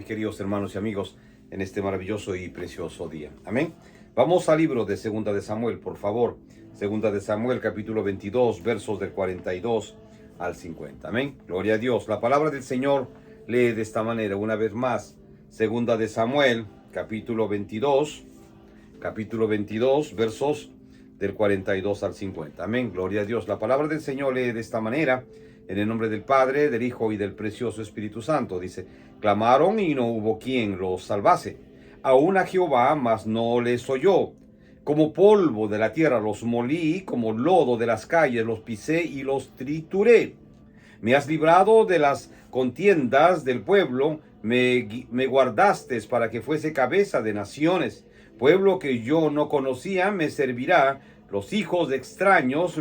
mis queridos hermanos y amigos, en este maravilloso y precioso día. Amén. Vamos al libro de Segunda de Samuel, por favor. Segunda de Samuel, capítulo 22, versos del 42 al 50. Amén. Gloria a Dios. La palabra del Señor lee de esta manera, una vez más. Segunda de Samuel, capítulo 22, versos del 42 al 50. Amén. Gloria a Dios. La palabra del Señor lee de esta manera. En el nombre del Padre, del Hijo y del precioso Espíritu Santo. Dice, clamaron y no hubo quien los salvase. Aún a Jehová, mas no les oyó. Como polvo de la tierra los molí, como lodo de las calles los pisé y los trituré. Me has librado de las contiendas del pueblo, me guardaste para que fuese cabeza de naciones. Pueblo que yo no conocía me servirá, los hijos de extraños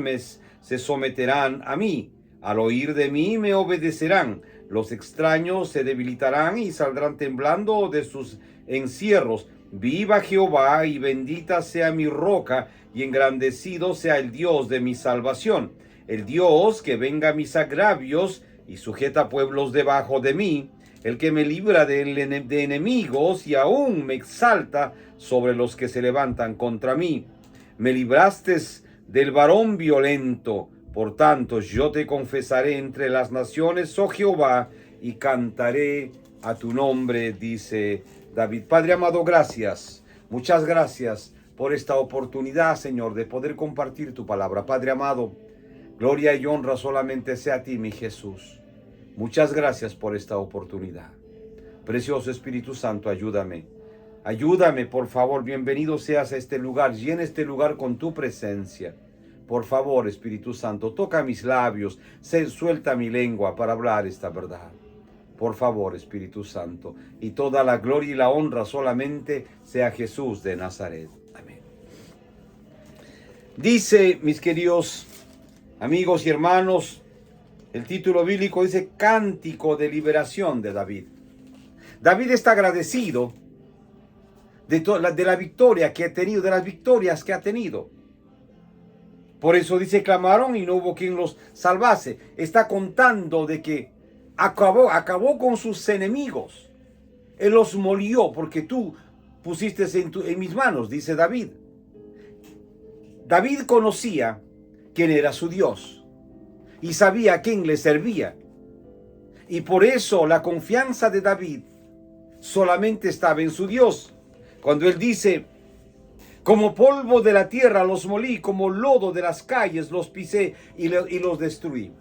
se someterán a mí. Al oír de mí me obedecerán. Los extraños se debilitarán y saldrán temblando de sus encierros. Viva Jehová y bendita sea mi roca y engrandecido sea el Dios de mi salvación. El Dios que venga mis agravios y sujeta pueblos debajo de mí. El que me libra de enemigos y aún me exalta sobre los que se levantan contra mí. Me libraste del varón violento. Por tanto, yo te confesaré entre las naciones, oh Jehová, y cantaré a tu nombre, dice David. Padre amado, gracias. Muchas gracias por esta oportunidad, Señor, de poder compartir tu palabra. Padre amado, gloria y honra solamente sea a ti, mi Jesús. Muchas gracias por esta oportunidad. Precioso Espíritu Santo, ayúdame. Ayúdame, por favor. Bienvenido seas a este lugar. Llena este lugar con tu presencia. Por favor, Espíritu Santo, toca mis labios, suelta mi lengua para hablar esta verdad. Por favor, Espíritu Santo, y toda la gloria y la honra solamente sea Jesús de Nazaret. Amén. Dice, mis queridos amigos y hermanos, el título bíblico dice Cántico de Liberación de David. David está agradecido de la victoria que ha tenido, de las victorias que ha tenido. Por eso dice, clamaron y no hubo quien los salvase. Está contando de que acabó con sus enemigos. Él los molió porque tú pusiste en mis manos, dice David. David conocía quién era su Dios y sabía a quién le servía. Y por eso la confianza de David solamente estaba en su Dios. Cuando él dice, como polvo de la tierra los molí, como lodo de las calles los pisé y los destruí.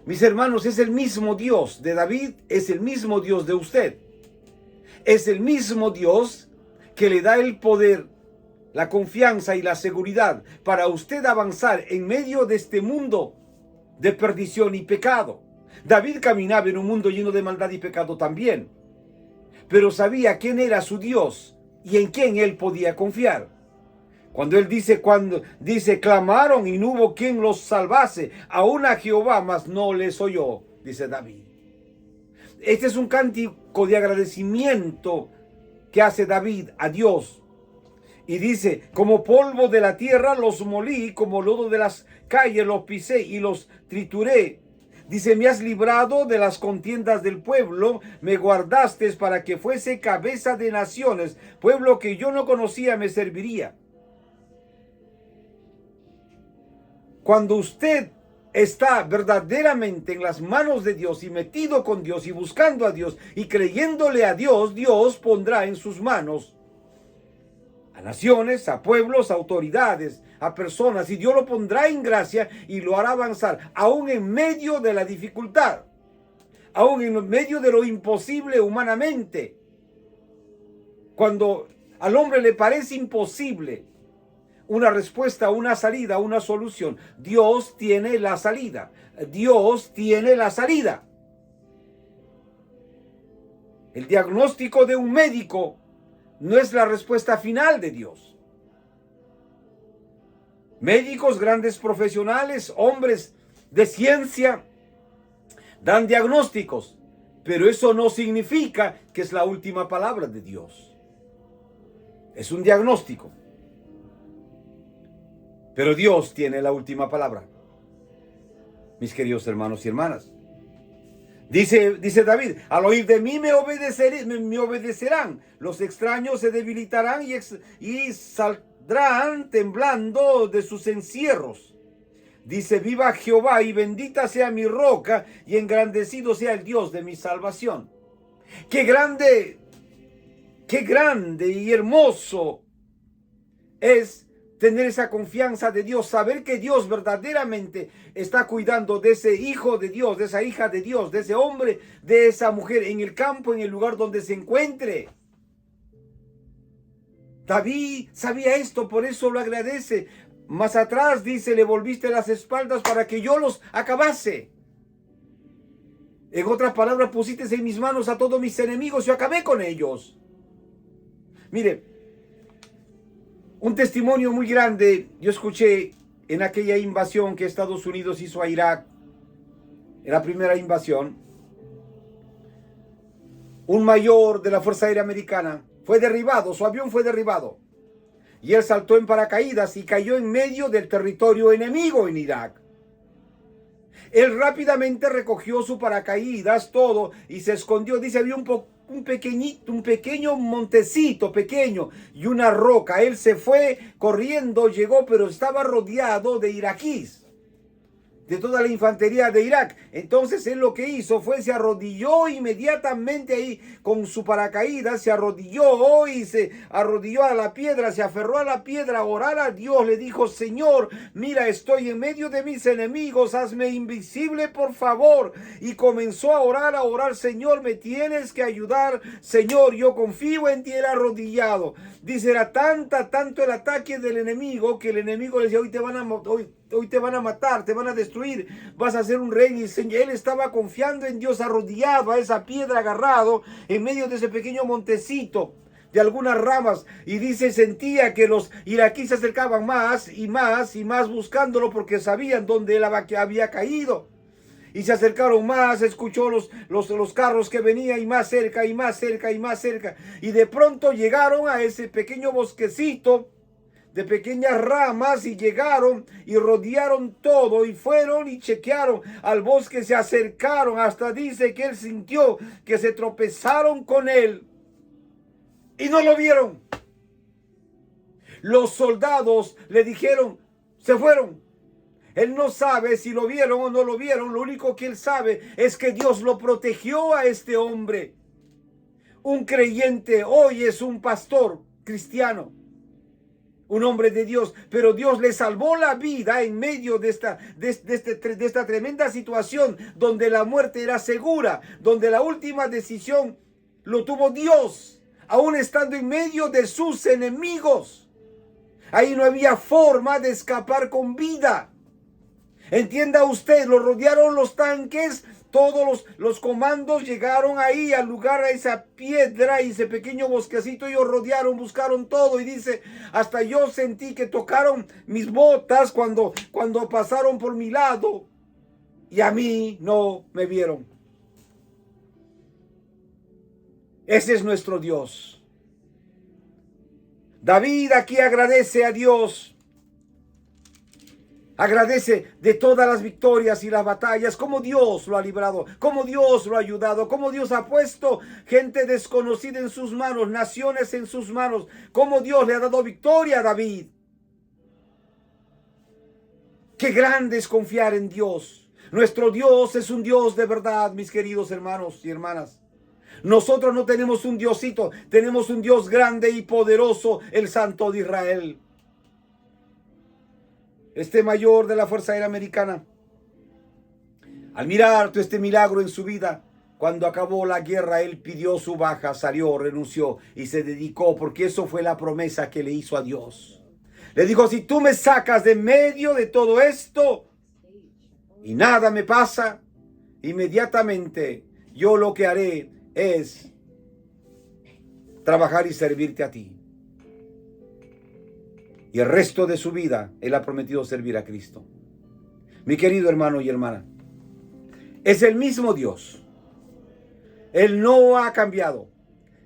Mis hermanos, es el mismo Dios de David, es el mismo Dios de usted. Es el mismo Dios que le da el poder, la confianza y la seguridad para usted avanzar en medio de este mundo de perdición y pecado. David caminaba en un mundo lleno de maldad y pecado también, pero sabía quién era su Dios y en quién él podía confiar. Cuando dice, clamaron y no hubo quien los salvase, aún a Jehová, mas no les oyó, dice David. Este es un cántico de agradecimiento que hace David a Dios. Y dice, como polvo de la tierra los molí, como lodo de las calles los pisé y los trituré. Dice, me has librado de las contiendas del pueblo, me guardaste para que fuese cabeza de naciones. Pueblo que yo no conocía me serviría. Cuando usted está verdaderamente en las manos de Dios y metido con Dios y buscando a Dios y creyéndole a Dios, Dios pondrá en sus manos a naciones, a pueblos, a autoridades, a personas, y Dios lo pondrá en gracia y lo hará avanzar, aún en medio de la dificultad, aún en medio de lo imposible humanamente. Cuando al hombre le parece imposible una respuesta, una salida, una solución, Dios tiene la salida. Dios tiene la salida. El diagnóstico de un médico no es la respuesta final de Dios. Médicos, grandes profesionales, hombres de ciencia, dan diagnósticos, pero eso no significa que es la última palabra de Dios. Es un diagnóstico. Pero Dios tiene la última palabra. Mis queridos hermanos y hermanas, Dice David, al oír de mí me obedecerán, los extraños se debilitarán y saldrán temblando de sus encierros. Dice, viva Jehová y bendita sea mi roca y engrandecido sea el Dios de mi salvación. Qué grande y hermoso es tener esa confianza de Dios, saber que Dios verdaderamente está cuidando de ese hijo de Dios, de esa hija de Dios, de ese hombre, de esa mujer, en el campo, en el lugar donde se encuentre. David sabía esto, por eso lo agradece. Más atrás dice, le volviste las espaldas para que yo los acabase. En otras palabras, pusiste en mis manos a todos mis enemigos, yo acabé con ellos. Mire, un testimonio muy grande yo escuché en aquella invasión que Estados Unidos hizo a Irak, en la primera invasión. Un mayor de la Fuerza Aérea Americana fue derribado, su avión fue derribado. Y él saltó en paracaídas y cayó en medio del territorio enemigo en Irak. Él rápidamente recogió su paracaídas, todo, y se escondió. Dice, había un pequeño montecito pequeño y una roca. Él se fue corriendo, llegó, pero estaba rodeado de iraquíes, de toda la infantería de Irak. Entonces él lo que hizo fue, se arrodilló inmediatamente ahí con su paracaídas, se arrodilló y se arrodilló a la piedra, se aferró a la piedra a orar a Dios. Le dijo, Señor, mira, estoy en medio de mis enemigos, hazme invisible por favor. Y comenzó a orar, Señor, me tienes que ayudar, Señor, yo confío en ti. Él arrodillado. Dice, era tanto el ataque del enemigo, que el enemigo le decía, hoy te van a matar, te van a destruir, vas a ser un rey. Y él estaba confiando en Dios, arrodillado a esa piedra, agarrado en medio de ese pequeño montecito de algunas ramas. Y dice, sentía que los iraquíes se acercaban más y más buscándolo, porque sabían dónde él había caído. Y se acercaron más, escuchó los carros que venían, y más cerca, y más cerca, y más cerca. Y de pronto llegaron a ese pequeño bosquecito de pequeñas ramas, y llegaron y rodearon todo, y fueron y chequearon al bosque, se acercaron, hasta dice que él sintió que se tropezaron con él y no lo vieron. Los soldados le dijeron, se fueron. Él no sabe si lo vieron o no lo vieron. Lo único que él sabe es que Dios lo protegió a este hombre. Un creyente hoy es un pastor cristiano, un hombre de Dios, pero Dios le salvó la vida en medio de esta tremenda situación, donde la muerte era segura, donde la última decisión lo tuvo Dios, aún estando en medio de sus enemigos. Ahí no había forma de escapar con vida. Entienda usted, lo rodearon los tanques, todos los comandos llegaron ahí al lugar, a esa piedra y ese pequeño bosquecito. Ellos rodearon, buscaron todo, y dice, hasta yo sentí que tocaron mis botas cuando pasaron por mi lado, y a mí no me vieron. Ese es nuestro Dios. David aquí agradece a Dios. Agradece de todas las victorias y las batallas, cómo Dios lo ha librado, cómo Dios lo ha ayudado, cómo Dios ha puesto gente desconocida en sus manos, naciones en sus manos, cómo Dios le ha dado victoria a David. Qué grande es confiar en Dios. Nuestro Dios es un Dios de verdad, mis queridos hermanos y hermanas. Nosotros no tenemos un diosito, tenemos un Dios grande y poderoso, el Santo de Israel. Este mayor de la Fuerza Aérea Americana, al mirar todo este milagro en su vida, cuando acabó la guerra, él pidió su baja, salió, renunció y se dedicó, porque eso fue la promesa que le hizo a Dios. Le dijo, si tú me sacas de medio de todo esto y nada me pasa, inmediatamente yo lo que haré es trabajar y servirte a ti. Y el resto de su vida, él ha prometido servir a Cristo. Mi querido hermano y hermana, es el mismo Dios. Él no ha cambiado.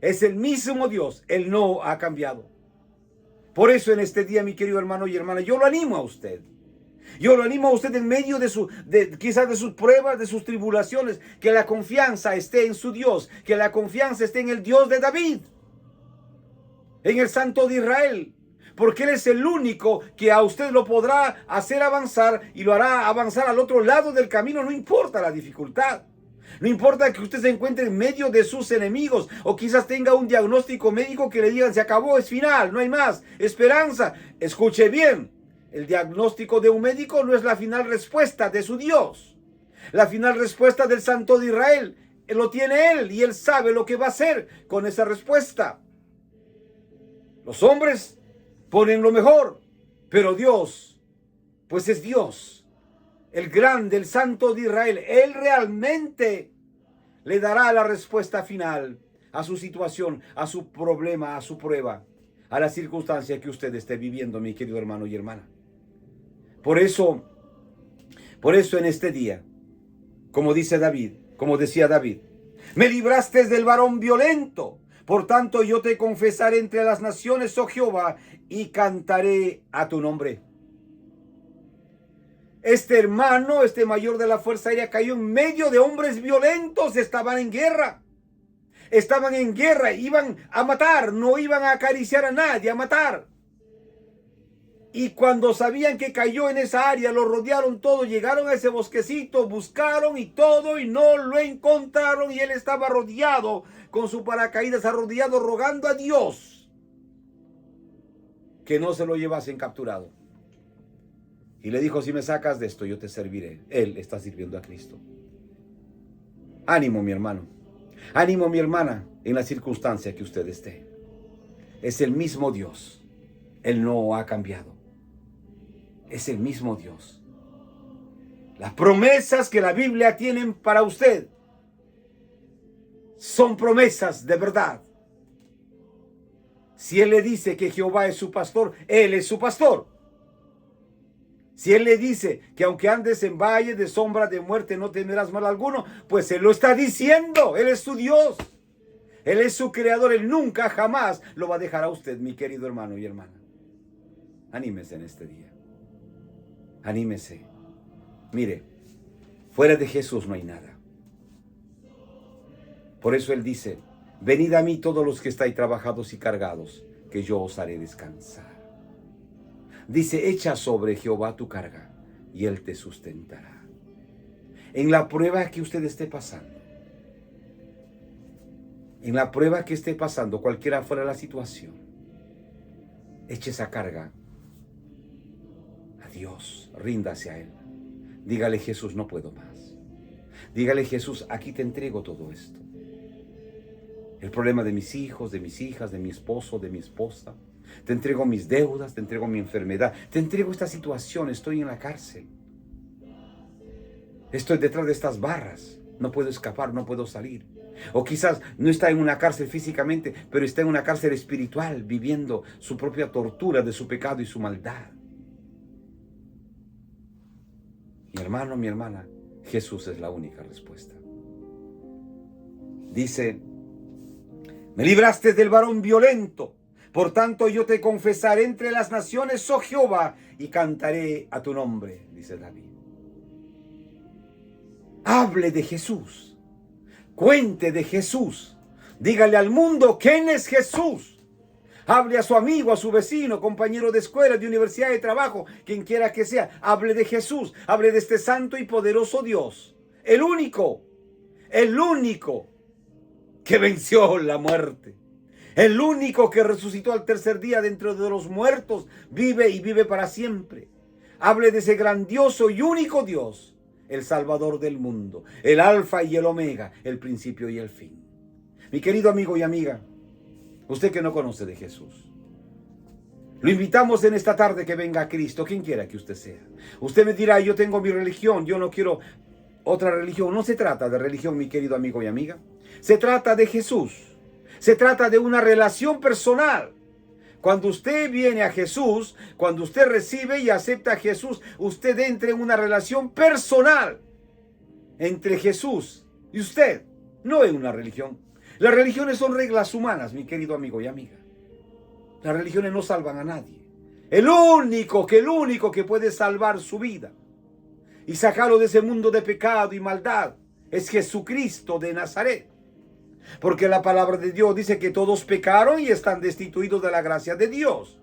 Es el mismo Dios. Él no ha cambiado. Por eso en este día, mi querido hermano y hermana, yo lo animo a usted. Yo lo animo a usted en medio quizás de sus pruebas, de sus tribulaciones, que la confianza esté en su Dios, que la confianza esté en el Dios de David, en el Santo de Israel, porque Él es el único que a usted lo podrá hacer avanzar y lo hará avanzar al otro lado del camino, no importa la dificultad. No importa que usted se encuentre en medio de sus enemigos o quizás tenga un diagnóstico médico que le digan se acabó, es final, no hay más, esperanza. Escuche bien, el diagnóstico de un médico no es la final respuesta de su Dios. La final respuesta del Santo de Israel lo tiene Él y Él sabe lo que va a hacer con esa respuesta. Los hombres ponen lo mejor, pero Dios, pues es Dios. El grande, el Santo de Israel, Él realmente le dará la respuesta final a su situación, a su problema, a su prueba, a la circunstancia que usted esté viviendo, mi querido hermano y hermana. Por eso en este día, como decía David, me libraste del varón violento, por tanto yo te confesaré entre las naciones, oh Jehová, y cantaré a tu nombre. Este hermano, este mayor de la Fuerza Aérea, cayó en medio de hombres violentos. Estaban en guerra, iban a matar, no iban a acariciar a nadie, a matar. Y cuando sabían que cayó en esa área, lo rodearon todo, llegaron a ese bosquecito, buscaron y todo, y no lo encontraron, y él estaba rodeado, con su paracaídas arrodillado, rogando a Dios que no se lo llevasen capturado. Y le dijo, si me sacas de esto, yo te serviré. Él está sirviendo a Cristo. Ánimo, mi hermano. Ánimo, mi hermana, en la circunstancia que usted esté. Es el mismo Dios. Él no ha cambiado. Es el mismo Dios. Las promesas que la Biblia tiene para usted son promesas de verdad. Si Él le dice que Jehová es su pastor, Él es su pastor. Si Él le dice que aunque andes en valle de sombra de muerte no temerás mal alguno, pues Él lo está diciendo. Él es su Dios. Él es su creador. Él nunca, jamás lo va a dejar a usted, mi querido hermano y hermana. Anímese en este día. Anímese. Mire, fuera de Jesús no hay nada. Por eso Él dice, venid a mí todos los que estáis trabajados y cargados, que yo os haré descansar. Dice, echa sobre Jehová tu carga y Él te sustentará. En la prueba que usted esté pasando, cualquiera fuera la situación, eche esa carga a Dios, ríndase a Él. Dígale, Jesús, no puedo más. Dígale, Jesús, aquí te entrego todo esto. El problema de mis hijos, de mis hijas, de mi esposo, de mi esposa. Te entrego mis deudas, te entrego mi enfermedad, te entrego esta situación, estoy en la cárcel. Estoy detrás de estas barras, no puedo escapar, no puedo salir. O quizás no está en una cárcel físicamente, pero está en una cárcel espiritual, viviendo su propia tortura de su pecado y su maldad. Mi hermano, mi hermana, Jesús es la única respuesta. Dice, me libraste del varón violento. Por tanto, yo te confesaré entre las naciones, oh Jehová, y cantaré a tu nombre, dice David. Hable de Jesús. Cuente de Jesús. Dígale al mundo quién es Jesús. Hable a su amigo, a su vecino, compañero de escuela, de universidad, de trabajo, quien quiera que sea. Hable de Jesús. Hable de este santo y poderoso Dios. El único que venció la muerte. El único que resucitó al tercer día dentro de los muertos, vive y vive para siempre. Hable de ese grandioso y único Dios, el Salvador del mundo, el Alfa y el Omega, el principio y el fin. Mi querido amigo y amiga, usted que no conoce de Jesús, lo invitamos en esta tarde que venga a Cristo, quien quiera que usted sea. Usted me dirá, yo tengo mi religión, yo no quiero otra religión. No se trata de religión, mi querido amigo y amiga. Se trata de Jesús. Se trata de una relación personal. Cuando usted viene a Jesús, cuando usted recibe y acepta a Jesús, usted entra en una relación personal entre Jesús y usted, no en una religión. Las religiones son reglas humanas, mi querido amigo y amiga. Las religiones no salvan a nadie. El único que puede salvar su vida y sacarlo de ese mundo de pecado y maldad es Jesucristo de Nazaret. Porque la palabra de Dios dice que todos pecaron y están destituidos de la gracia de Dios.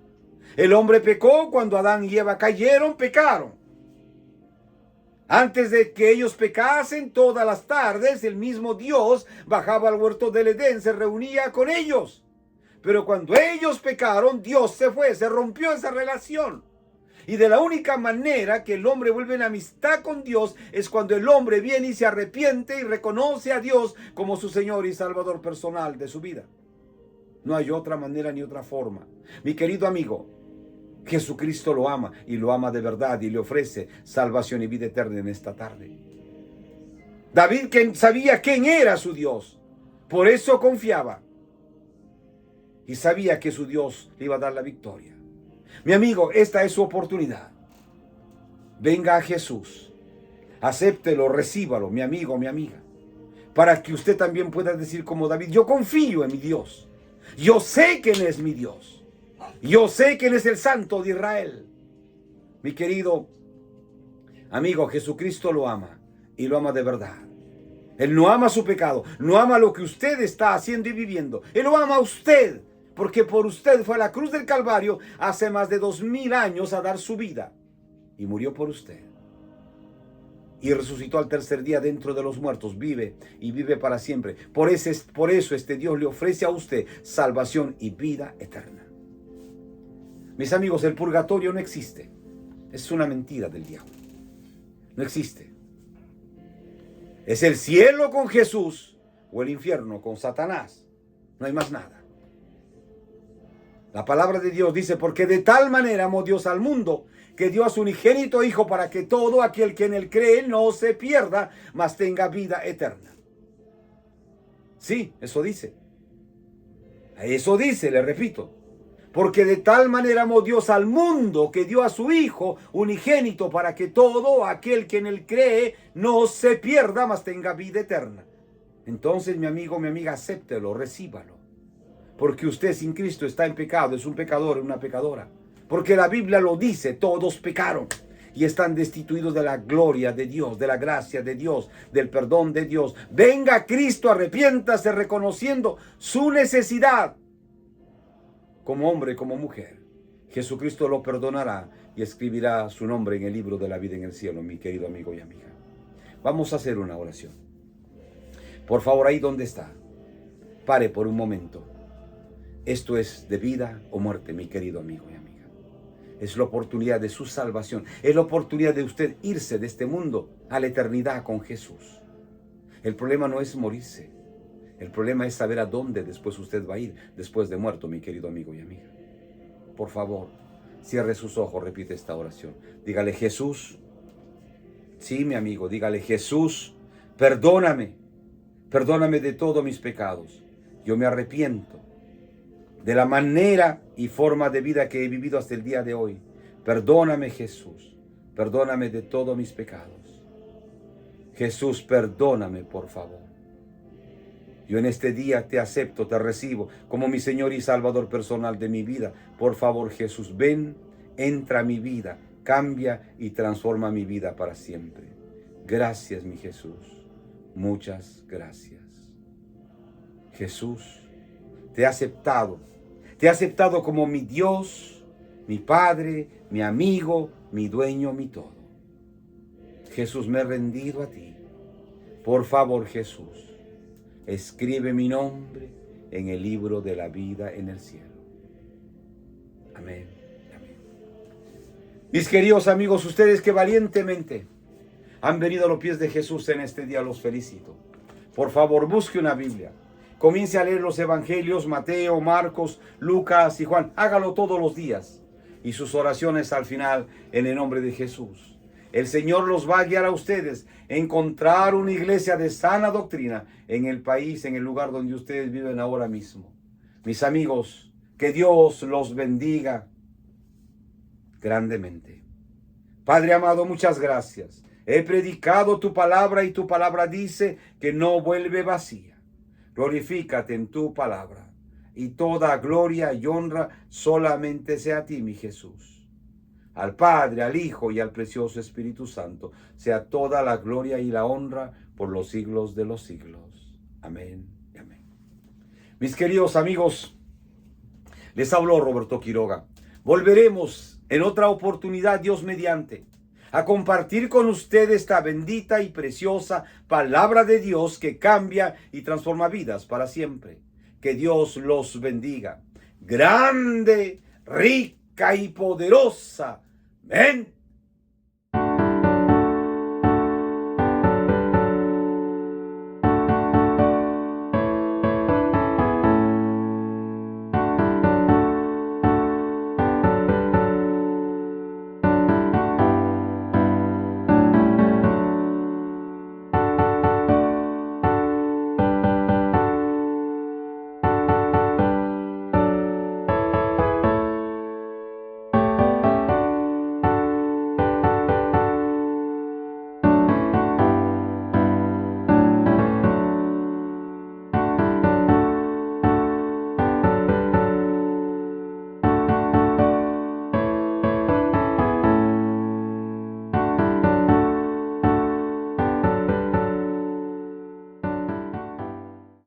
El hombre pecó cuando Adán y Eva cayeron, pecaron. Antes de que ellos pecasen, todas las tardes el mismo Dios bajaba al huerto del Edén, se reunía con ellos. Pero cuando ellos pecaron, Dios se fue, se rompió esa relación. Y de la única manera que el hombre vuelve en amistad con Dios es cuando el hombre viene y se arrepiente y reconoce a Dios como su Señor y Salvador personal de su vida. No hay otra manera ni otra forma. Mi querido amigo, Jesucristo lo ama y lo ama de verdad y le ofrece salvación y vida eterna en esta tarde. David sabía quién era su Dios, por eso confiaba y sabía que su Dios le iba a dar la victoria. Mi amigo, esta es su oportunidad. Venga a Jesús, acéptelo, recíbalo, mi amigo, mi amiga, para que usted también pueda decir como David: yo confío en mi Dios, yo sé quién es mi Dios, yo sé quién es el Santo de Israel. Mi querido amigo, Jesucristo lo ama y lo ama de verdad. Él no ama su pecado, no ama lo que usted está haciendo y viviendo. Él lo ama a usted, porque por usted fue a la cruz del Calvario hace más de 2000 años a dar su vida. Y murió por usted. Y resucitó al tercer día dentro de los muertos. Vive y vive para siempre. Por eso este Dios le ofrece a usted salvación y vida eterna. Mis amigos, el purgatorio no existe. Es una mentira del diablo. No existe. Es el cielo con Jesús o el infierno con Satanás. No hay más nada. La palabra de Dios dice: porque de tal manera amó Dios al mundo, que dio a su unigénito Hijo, para que todo aquel que en él cree no se pierda, mas tenga vida eterna. Sí, eso dice. Eso dice, le repito. Porque de tal manera amó Dios al mundo, que dio a su Hijo unigénito, para que todo aquel que en él cree no se pierda, mas tenga vida eterna. Entonces, mi amigo, mi amiga, acéptelo, recíbalo. Porque usted sin Cristo está en pecado, es un pecador, una pecadora. Porque la Biblia lo dice: todos pecaron y están destituidos de la gloria de Dios, de la gracia de Dios, del perdón de Dios. Venga a Cristo, arrepiéntase reconociendo su necesidad como hombre, como mujer. Jesucristo lo perdonará y escribirá su nombre en el libro de la vida en el cielo, mi querido amigo y amiga. Vamos a hacer una oración. Por favor, ahí donde está, pare por un momento. Esto es de vida o muerte, mi querido amigo y amiga. Es la oportunidad de su salvación. Es la oportunidad de usted irse de este mundo a la eternidad con Jesús. El problema no es morirse. El problema es saber a dónde después usted va a ir, después de muerto, mi querido amigo y amiga. Por favor, cierre sus ojos, repite esta oración. Dígale: Jesús, sí, mi amigo, dígale: Jesús, perdóname. Perdóname de todos mis pecados. Yo me arrepiento de la manera y forma de vida que he vivido hasta el día de hoy. Perdóname, Jesús. Perdóname de todos mis pecados. Jesús, perdóname, por favor. Yo en este día te acepto, te recibo como mi Señor y Salvador personal de mi vida. Por favor, Jesús, ven, entra a mi vida, cambia y transforma mi vida para siempre. Gracias, mi Jesús. Muchas gracias. Jesús, te he aceptado. Te he aceptado como mi Dios, mi Padre, mi amigo, mi dueño, mi todo. Jesús, me he rendido a ti. Por favor, Jesús, escribe mi nombre en el libro de la vida en el cielo. Amén. Amén. Mis queridos amigos, ustedes que valientemente han venido a los pies de Jesús en este día, los felicito. Por favor, busque una Biblia. Comience a leer los evangelios: Mateo, Marcos, Lucas y Juan. Hágalo todos los días. Y sus oraciones al final en el nombre de Jesús. El Señor los va a guiar a ustedes a encontrar una iglesia de sana doctrina en el país, en el lugar donde ustedes viven ahora mismo. Mis amigos, que Dios los bendiga grandemente. Padre amado, muchas gracias. He predicado tu palabra y tu palabra dice que no vuelve vacía. Glorifícate en tu palabra y toda gloria y honra solamente sea a ti, mi Jesús. al Padre, al Hijo y al precioso Espíritu Santo, sea toda la gloria y la honra por los siglos de los siglos. Amén y amén. Mis queridos amigos, les habló Roberto Quiroga. Volveremos en otra oportunidad, Dios mediante, a compartir con usted esta bendita y preciosa palabra de Dios que cambia y transforma vidas para siempre. Que Dios los bendiga. Grande, rica y poderosa. Amén.